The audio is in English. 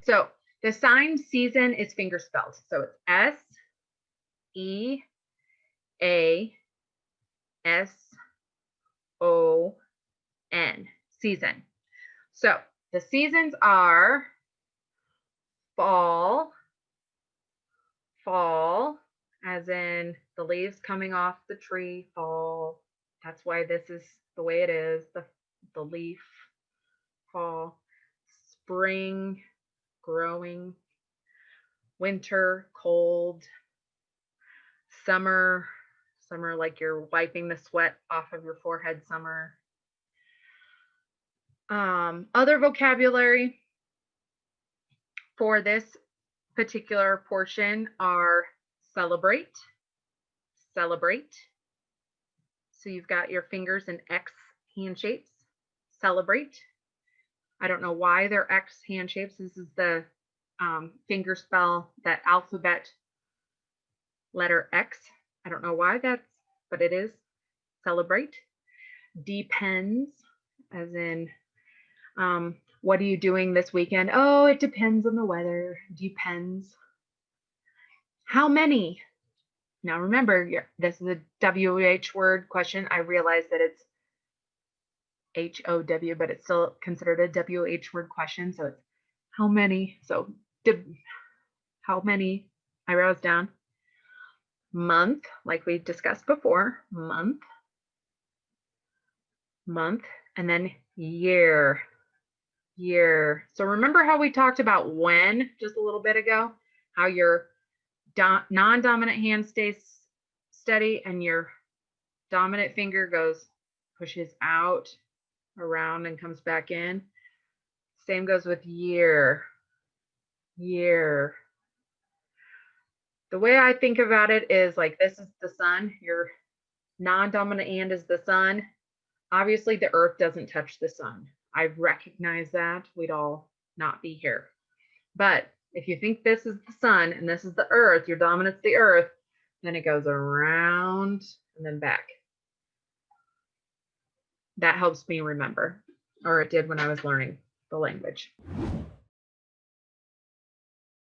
So the sign season is finger spelled. So it's S-E-A-S-O-N, season. So the seasons are fall, as in the leaves coming off the tree, fall. That's why this is the way it is, the leaf, fall. Spring, growing. Winter, cold. Summer like you're wiping the sweat off of your forehead, summer. Other vocabulary for this particular portion are celebrate. So you've got your fingers in X hand shapes. Celebrate. I don't know why they're X hand shapes. This is the finger spell, that alphabet letter X. I don't know why that's, but it is. Celebrate. Depends, as in, what are you doing this weekend? Oh, it depends on the weather. Depends. How many? Now remember, this is a WH word question. I realize that it's HOW, but it's still considered a WH word question. So it's how many? So how many? Eyebrows down. Month, like we discussed before, month, and then year. So remember how we talked about when just a little bit ago, how your non-dominant hand stays steady and your dominant finger pushes out, around, and comes back in. Same goes with year. The way I think about it is like, this is the sun, your non-dominant hand is the sun. Obviously the earth doesn't touch the sun. I recognize that. We'd all not be here. But if you think this is the sun and this is the earth, your dominant's the earth, then it goes around and then back. That helps me remember, or it did when I was learning the language.